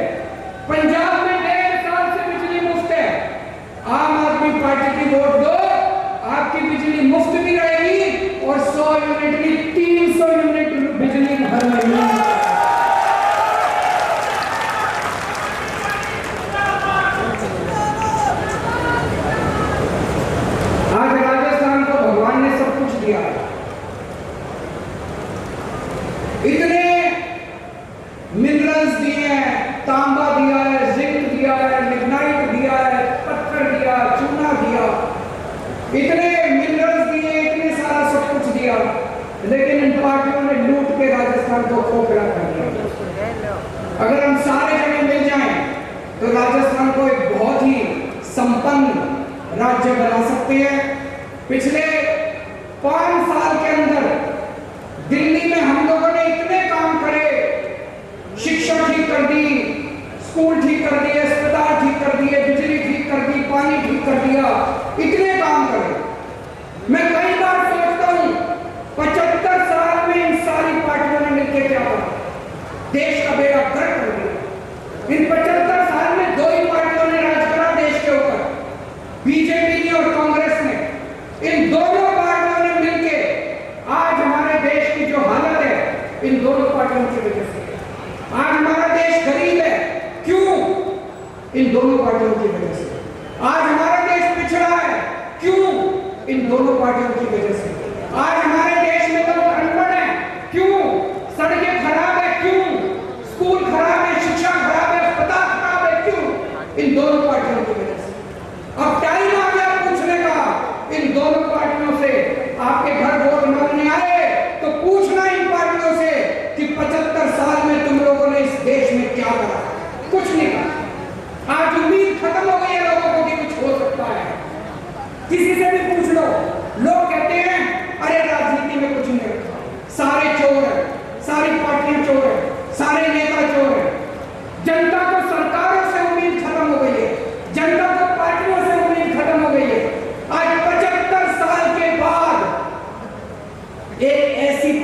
पंजाब में 1.5 साल से बिजली मुफ्त है। आम आदमी पार्टी की वोट दो, आपकी बिजली मुफ्त भी रहेगी और 100 यूनिट की 300 यूनिट बिजली हर महीने। आज राजस्थान को भगवान ने सब कुछ दिया है, इतने मिनरल्स दिए हैं, तांबा दिया है, जिंक दिया है, लिग्नाइट दिया है, पत्थर दिया, चूना दिया, इतने मिनरल्स दिए, इतने सारा सब कुछ दिया, लेकिन इन पार्टियों ने लूट के राजस्थान को खोखला कर दिया। अगर हम सारे जगह मिल जाएं तो राजस्थान को एक बहुत ही संपन्न राज्य बना सकते हैं। पिछले 5 साल के अंदर दिल्ली में हम लोगों ने इतने काम करे, शिक्षा ठीक कर दी, स्कूल ठीक कर दिए, अस्पताल ठीक कर दिए, बिजली ठीक कर दी, पानी ठीक कर दिया, इतने काम करे। मैं कई बार सोचता हूं 75 साल में इन सारी पार्टियों ने मिलकर क्या करा? देश का बेड़ा गर्क कर दिया। इन 75 साल में 2 ही पार्टियों ने राज करा देश के ऊपर, बीजेपी ने और कांग्रेस ने। इन दोनों पार्टियों ने मिलकर आज हमारे देश की जो हालत है, इन दोनों पार्टियों की वजह से। आज हमारा देश गरीब है, क्यों? इन दोनों पार्टियों की वजह से। आज हमारा देश पिछड़ा है, क्यों? इन दोनों पार्टियों की वजह से। आज हमारे देश में लोग अनपढ़ हैं, क्यों? सड़कें खराब है, क्यों? स्कूल खराब है, शिक्षा खराब है, अस्पताल खराब है, क्यों? इन दोनों पार्टियों की वजह से। अब टाइम आ गया पूछने का, इन दोनों पार्टियों से आपके घर वोट मांगने आए तो पूछना इन पार्टियों से कि 75 साल में तुम लोगों ने इस देश में क्या करा? कुछ नहीं करा। आज उम्मीद खत्म हो गई है लोगों को कि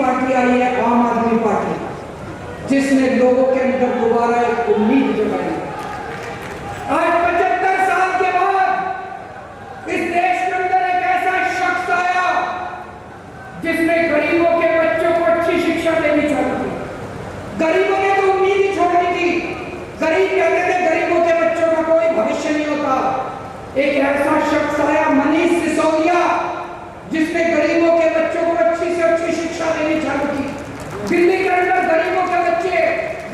पार्टी आई है, आम आदमी पार्टी, जिसने लोगों के अंदर दोबारा एक उम्मीद जगाई। आज 75 साल के बाद इस देश के अंदर एक ऐसा शख्स आया जिसने गरीबों के बच्चों को अच्छी शिक्षा देनी चाहिए। गरीबों ने तो उम्मीद ही छोड़ दी थी। गरीब कहते थे गरीबों के बच्चों का कोई भविष्य नहीं होता। एक ऐसा शख्स आया मनीष सिसोदिया, जिसने गरीबों के बच्चों को अच्छी से अच्छी शिक्षा देनी चालू की। दिल्ली के अंदर गरीबों के बच्चे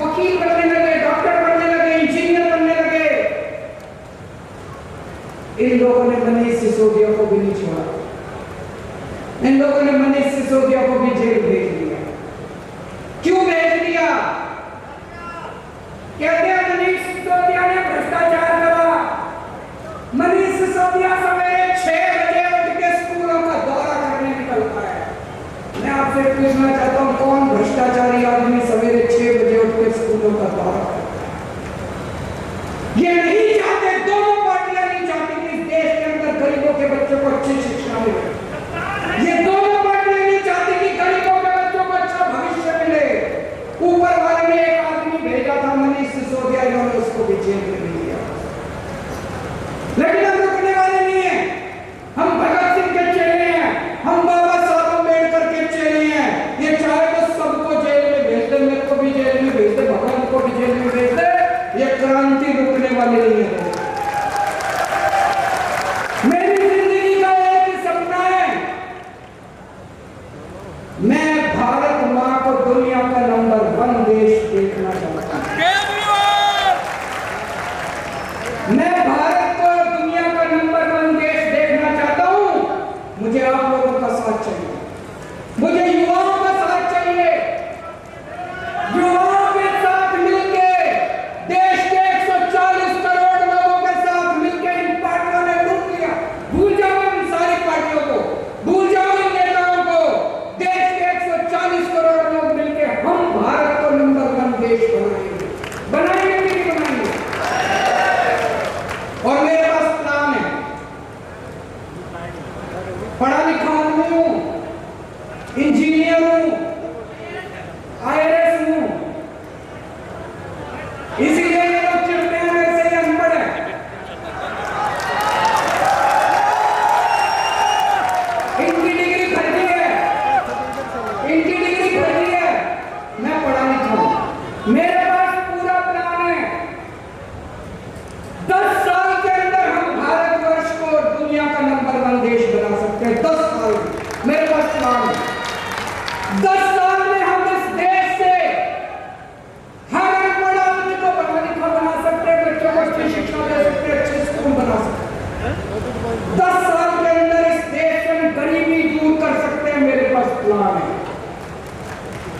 वकील बनने लगे, डॉक्टर बनने लगे, इंजीनियर बनने लगे। इन लोगों ने मनीष सिसोदिया को भी नहीं छोड़ा। इन लोगों ने मनीष सिसोदिया को भी जेल भेज दिया। क्यों भेज दिया? कहते हैं मनीष सिसोदिया ने भ्रष्टाचार करा। मनीष सिसोदिया सवेरे 6 बजे उठ के स्कूलों का दौरा करने निकलता है। मैं आपसे पूछना चाहता हूं, कौन भ्रष्टाचारी आदमी सवेरे 6 बजे उठ के स्कूलों का दौरा करता है? ये नहीं चाहते, दोनों पार्टियां नहीं चाहती कि इस देश के अंदर गरीबों के बच्चों को अच्छी शिक्षा मिले। ये दोनों पार्टियां नहीं चाहती कि गरीबों के बच्चों को अच्छा भविष्य मिले। ऊपर वाले ने एक आदमी भेजा था मनीष सिसोदिया, इन्होंने उसको भी जेल में भेज दिया। लेकिन हम रुकने वाले नहीं है। हम भगत सिंह के चेले हैं, हम बाबा साहब अम्बेडकर के चेले हैं। ये चाहे तो सबको जेल में भेज दे, मेरे को भी जेल में भेज दे, भगवान को भी जेल में भेज दे, ये क्रांति रुकने वाली नहीं है। मेरी जिंदगी का एक ही सपना है, मैं भारत मां को दुनिया का नंबर 1 देश देखना चाहता हूं। मैं भारत को दुनिया का नंबर 1 देश देखना चाहता हूं। मुझे आप लोगों का साथ चाहिए, मुझे युवाओं का साथ चाहिए। युवाओं के साथ मिलके, देश के 140 करोड़ लोगों के साथ मिलके इन पार्टियों ने लूट लिया। भूल जाओ इन सारी पार्टियों को, भूल जाओ इन नेताओं को। देश के 140 करोड़ लोग मिलके हम भारत को नंबर 1 देश बनाएंगे। बनाएंगे कि नहीं बनाएंगे? और मेरे पास प्लान है। पढ़ा लिखा आदमी हूं, इंजीनियर हूं, IAS हूं, इसीलिए ये लोग चिढ़ते हैं मेरे से, अनपढ़ है। इनकी डिग्री फर्जी है, इनकी डिग्री फर्जी है। मैं पढ़ा लिखा हूं, मेरे पास पूरा प्लान है। 10 साल के अंदर हम भारतवर्ष को दुनिया का नंबर 1 देश बना सकते हैं। 10 साल मेरे पास प्लान है। 10 साल में हम इस देश से हर अनपढ़ आदमी को पढ़ा लिखा बना सकते हैं, बच्चों को अच्छी शिक्षा दे सकते हैं, अच्छे स्कूल बना सकते हैं। 10 साल के अंदर इस देश से हम गरीबी दूर कर सकते हैं। मेरे पास प्लान है।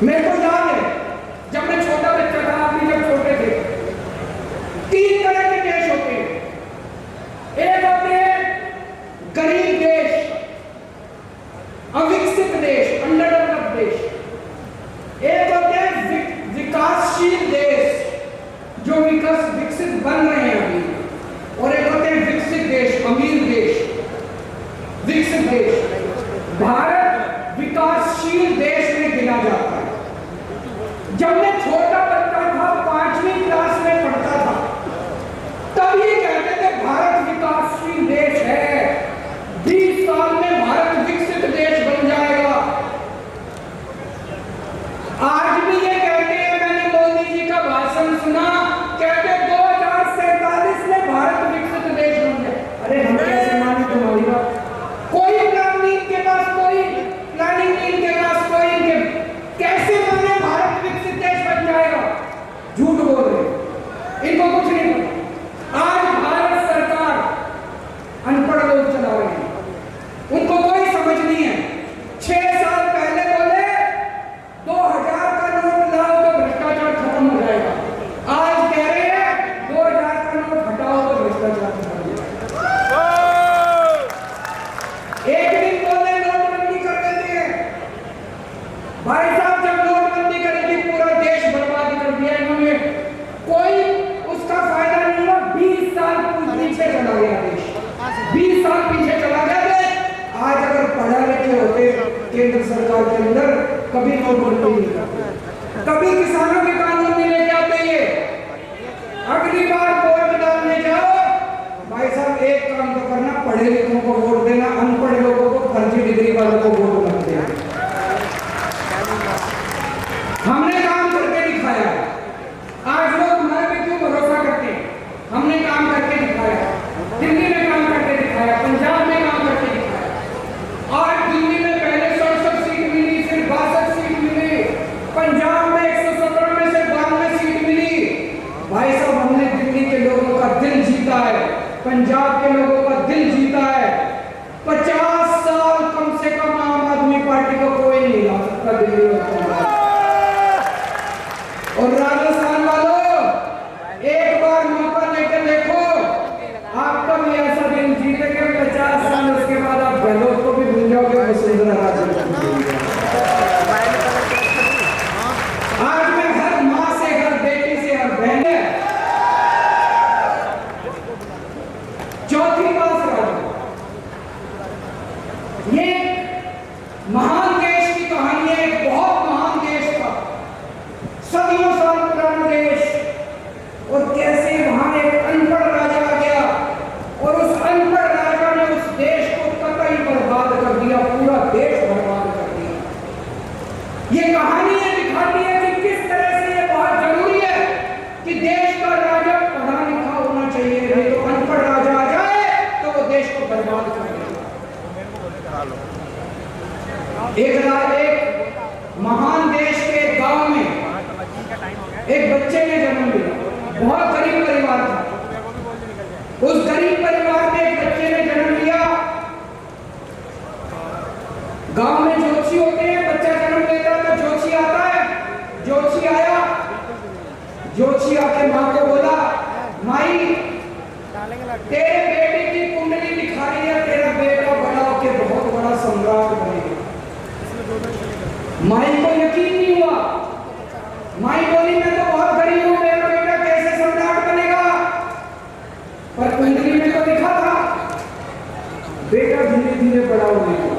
मेरे को याद है जब मैं छोटा बच्चा था, आप भी जब छोटे थे, 3 तरह के देश होते हैं। एक होते हैं गरीब देश, अविकसित देश, अंडर डेवलप्ड देश। एक होते हैं विकासशील देश, जो विकसित बन रहे हैं अभी। और एक होते हैं विकसित देश, अमीर देश, विकसित देश। भारत विकासशील देश में गिना जाता है। जब मैं छोटा बच्चा था, 5वीं क्लास में पढ़ता था, तब ये कहते थे भारत विकासशील देश है, 20 साल में भारत विकसित देश बन जाएगा। आज भी ये कहते हैं, मैंने मोदी जी का भाषण सुना, कहते 2047 में भारत विकसित देश बन जाए। अरे हम कैसे माने तुम्हारी बात? कोई प्लान नहीं इनके पास, कोई प्लानिंग नहीं इनके पास, कोई इनके कैसे माने भारत विकसित देश बन जाएगा? झूठ बोल रहे, इनको कुछ नहीं पता। आज भारत सरकार अनपढ़ लोग चला रहे हैं, उनको कोई समझ नहीं है। 6 साल पहले बोले 2000 का नोट लाओ तो भ्रष्टाचार खत्म हो जाएगा। आज कह रहे हैं 2000 का नोट हटाओ तो भ्रष्टाचार खत्म हो जाएगा। एक दिन बोले नोटबंदी कर देते हैं। भाई साहब, जब नोटबंदी करेगी पूरा देश बर्बाद कर दिया इन्होंने, कोई उसका फायदा नहीं हुआ। 20 साल पीछे चला गया देश, 20 साल पीछे चला गया देश। आज अगर पढ़ा पढ़े लिखे होते केंद्र सरकार के अंदर कभी नोटबंदी नहीं करते, कभी किसानों के कानून नहीं लेके आते। ये अगली बार वोट डालने जाओ भाई साहब, एक काम तो करना, पढ़े लिखों को वोट देना, अनपढ़ लोगों को, फर्जी डिग्री वालों को वोट मत देना। हमने काम करके दिखाया, आज लोग हमारे पे क्यों भरोसा करते हैं? हमने काम करके दिखाया, दिल्ली में काम करके दिखाया, पंजाब में काम करके दिखाया। और दिल्ली में पहले 67 सीट मिली, फिर 62 सीट मिली, पंजाब में 117 में से 92 सीट मिली। भाई साहब, हमने दिल्ली के लोगों का दिल जीता है, पंजाब के लोगों का दिल जीता है। 50 साल कम से कम आम आदमी पार्टी को कोई नहीं ला सकता दिल्ली में। और राजस्थान वालों, एक बार मौका लेकर देखो, आपका भी ऐसा दिन जीतेंगे 50 साल, उसके बाद आप गहलोत को भी भूल जाओगे, वसुंधरा राजे को भूल जाओगे। आज मैं हर माँ से, हर बेटी से, हर बहन से चौथी बात कर रहा हूं, ये महान देश की कहानी है, एक बहुत महान देश का, सदियों साल पुराना देश, और कैसे वहां एक अनपढ़ राजा आ गया और उस अनपढ़ राजा ने उस देश को कतई बर्बाद कर दिया, पूरा देश बर्बाद कर दिया। ये कहानी ये दिखाती है कि किस तरह से ये बहुत जरूरी है कि देश का राजा पढ़ा लिखा होना चाहिए, नहीं तो अनपढ़ राजा आ जाए तो वो देश को बर्बाद कर देगा। एक महान देश के गांव में एक बच्चे ने जन्म लिया, बहुत गरीब परिवार था। उस गरीब परिवार में एक बच्चे ने जन्म लिया। गांव में जोशी होते हैं, बच्चा जन्म लेता है तो जोशी आता है। जोशी आया, जोशी आके माँ को बोला, माई तेरे बेटे की कुंडली दिखा रही है, तेरा बेटा बड़ा होके बहुत बड़ा सम्राट बनेगा। माई को यकीन नहीं हुआ, माई बोली मैं तो बहुत गरीब हूं, मेरा बेटा कैसे सम्राट बनेगा? पर कुंडली में तो लिखा था बेटा धीरे धीरे बड़ा होने लगा।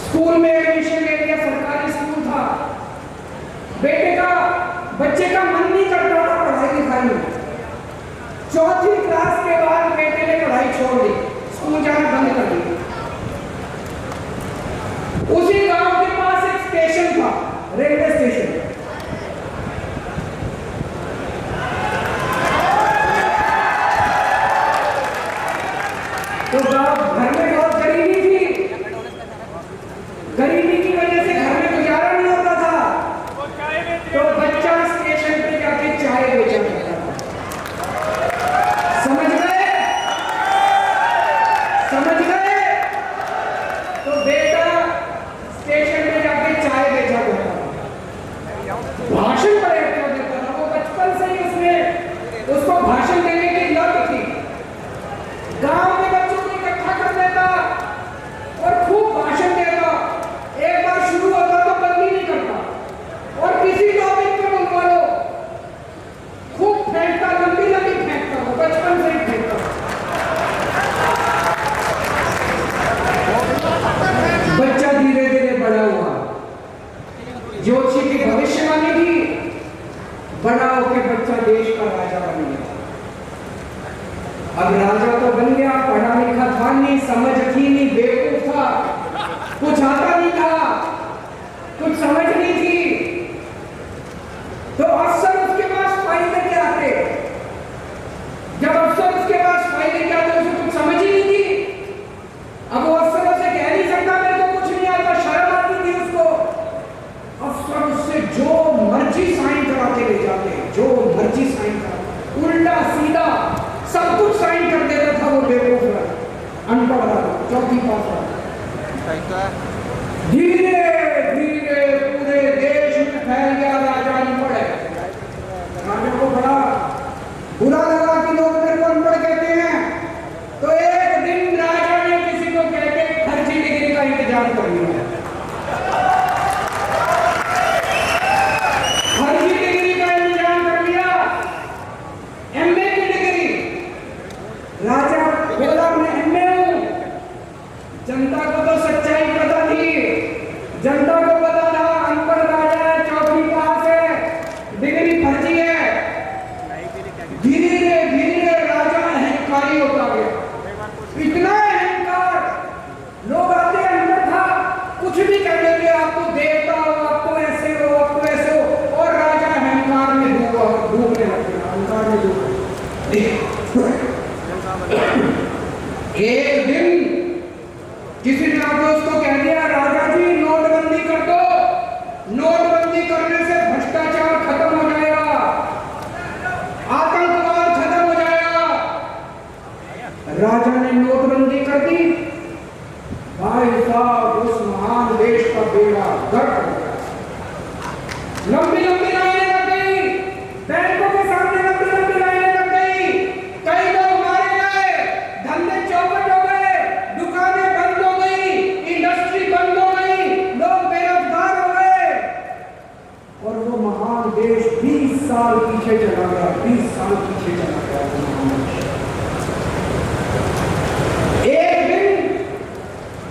स्कूल में एडमिशन ले लिया, सरकारी स्कूल था। बच्चे का मन नहीं करता था पढ़ाई लिखाई में। चौथी क्लास के बाद बेटे ने पढ़ाई छोड़ दी, स्कूल जाना बंद कर दिया। उसी गांव के पास एक स्टेशन था, रेलवे स्टेशन। तो घर में बहुत गरीबी थी, गरीबी की वजह से घर में गुजारा नहीं होता था, तो बच्चा स्टेशन पे जाके चाय बेचा करता था। समझ गए? समझ गए? तो बेटा स्टेशन पे जाके चाय बेचा करता था, भाषण पर देता था। वो बचपन से ही उसको भाषण देने की लत थी। गांव में बच्चों को इकट्ठा कर देता और खूब भाषण देता। एक बार शुरू होता तो बंद ही नहीं करता, और किसी टॉपिक पे बुलवा लो खूब फेंकता, लंबी लंबी फेंकता, वो बचपन से ही फेंकता। बच्चा धीरे धीरे बड़ा हुआ, जोशी की भविष्यवाणी थी, बड़ा होकर बच्चा देश का राजा बन गया। अब राजा तो बन गया, पढ़ा लिखा था नहीं, समझ थी नहीं, बेवकूफ था, कुछ आता नहीं था, कुछ समझ नहीं थी। तो अफसर उसके पास फाइल लेके आते, जब अफसर उसके पास फाइल लेके आते उसे कुछ समझ ही नहीं थी। अब वो अफसर उसे कह नहीं सकता मेरे को कुछ नहीं आता, शर्म आती थी उसको। अफसर उससे जो मर्जी साइन करा के ले जाते, जो मर्जी साइन करा, उल्टा सीधा सब कुछ साइन कर देता था। वो बेवकूफ अनपढ़ था, चौथी पास था। धीरे धीरे पूरे देश में फैल गया राजा अनपढ़ है। राजा को बड़ा बुरा लगा कि लोग मेरे को अनपढ़ कहते हैं, तो एक दिन राजा ने किसी को कहते फर्जी डिग्री का इंतजाम कर लिया। फर्जी डिग्री का इंतजाम कर लिया, एमए की डिग्री। राजा बोला मैं एमए हूं, जनता को तो सच्चाई पता थी, जनता को पता था अनपढ़ राजा है, चौथी पास है, डिग्री फर्जी है। धीरे धीरे राजा अहंकारी होता गया, इतना अहंकार, लोग आते अंदर था कुछ भी कर देंगे, आपको देवता हो, आप तो ऐसे हो, आप तो ऐसे हो, और राजा अहंकार में डूबने लग गया, अहंकार में डूब। एक दिन किसी ने आके उसको कह दिया, राजा जी नोटबंदी कर दो, नोटबंदी करने से भ्रष्टाचार खत्म हो जाएगा, आतंकवाद खत्म हो जाएगा। राजा ने नोटबंदी कर दी, भाई साहब उस महान देश का बेड़ा गर्क हो गया। लंबी लंबी लाइनें लग गई, बैंकों के सामने लंबी लंबी लाइनें लग गई, कई लोग मारे गए, धंधे चौपट हो गए, दुकानें बंद हो गई, इंडस्ट्री बंद हो गई, लोग बेरोजगार हो गए, और वो महान देश 20 साल पीछे चला गया, 20 साल पीछे चला गया। एक दिन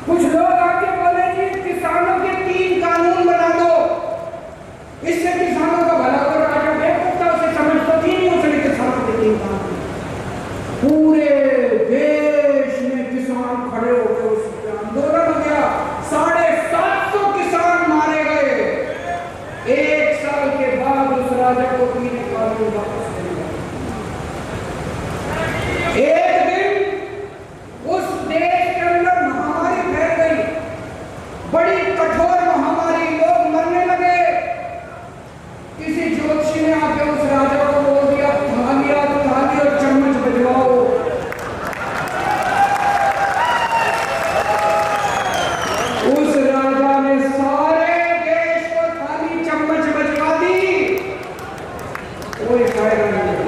कुछ लोग आके बोले कि किसानों के 3 कानून बना दो, इससे किसानों का भला हो। राजा बेवकूफ उसे समझ तो थी नहीं, उसने किसानों के 3 कानून, पूरे देश में किसान खड़े हो गए, उस पर आंदोलन हो गया, 750 किसान मारे गए। 1 साल के बाद उस राजा को 3 कानून वापस मिल गए। एक दिन उस देश के अंदर महामारी फैल गई, बड़ी कठोर महामारी, लोग मरने लगे। किसी ज्योतिषी ने आके उस राजा को बोल दिया, थाली और चम्मच बजवाओ। उस राजा ने सारे देश को थाली चम्मच बजवा दी, कोई फायदा नहीं।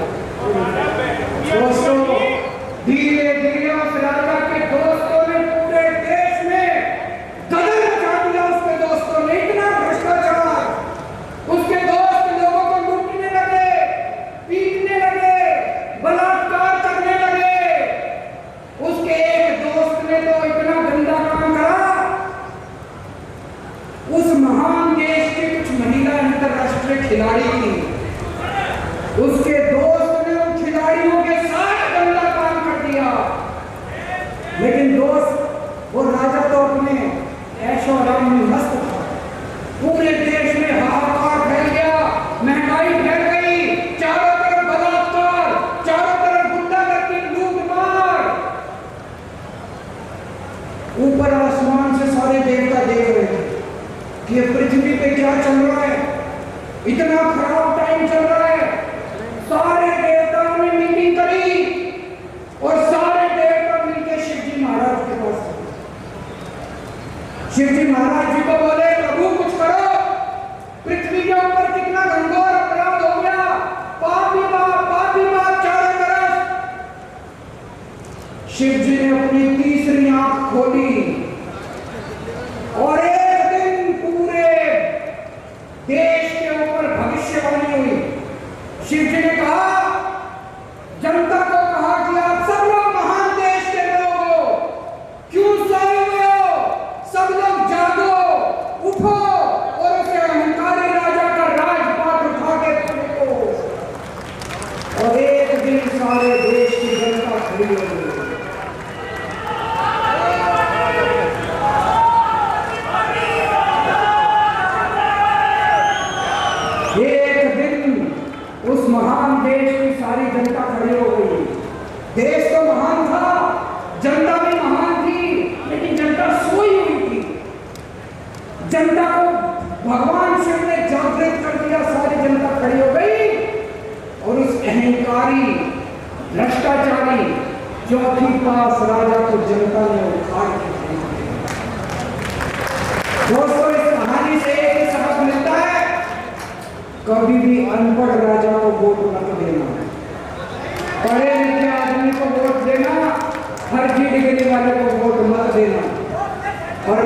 दोस्तों, धीरे धीरे उस राजा के दोस्तों ने पूरे देश में गदर मचा दिया। उसके दोस्तों ने इतना भ्रष्टाचार, उसके दोस्त लोगों को लूटने लगे, पीटने लगे, बलात्कार करने लगे। उसके एक दोस्त ने तो इतना गंदा काम करा, उस महान देश की कुछ महिला अंतरराष्ट्रीय खिलाड़ी थी, उसके दोस्त ने उन खिलाड़ियों के साथ गंदा काम कर दिया। लेकिन दोस्त, वो राजा तो अपने ऐशो आराम में मस्त था। पूरे देश में हाहाकार फैल गया, महंगाई फैल गई, चारों तरफ बलात्कार, चारों तरफ गुंडागर्दी, लूटमार। ऊपर आसमान से सारे देवता देख रहे थे कि ये पृथ्वी पे क्या चल रहा है, इतना खराब टाइम चल रहा है। सारे देवताओं ने मीटिंग करी और सारे देवता मिलकर शिवजी महाराज के पास गए। शिवजी महाराज जी को बोले, प्रभु कुछ करो, पृथ्वी के ऊपर कितना घनघोर अपराध हो गया, पापी बाप चारों तरफ। शिवजी ने अपनी तीसरी आंख खोली और एक दिन पूरे देश के ऊपर भविष्यवाणी हुई। शिवजी ने कहा, जनता को कहा कि आप सब लोग महान देश के लोग हो, क्यों सोए हुए हो, सब लोग जागो, उठो और उसे अहंकारी राजा का राजपाट उठा के फेंको। और एक दिन सारे देश की जनता खड़ी हो गई। एक दिन उस महान देश की सारी जनता खड़ी हो गई। देश तो महान था, जनता भी महान थी, लेकिन जनता सोई हुई थी। जनता को भगवान शिव ने जागृत कर दिया, सारी जनता खड़ी हो गई और उस अहंकारी भ्रष्टाचारी चौथी पास राजा को जनता ने उखाड़ के फेंक दिया। दोस्तों, इस कहानी से एक ही सबक मिलता है, कभी भी अनपढ़ राजा को वोट मत देना, पढ़े लिखे आदमी को वोट देना, फर्जी डिग्री वाले को वोट मत देना। और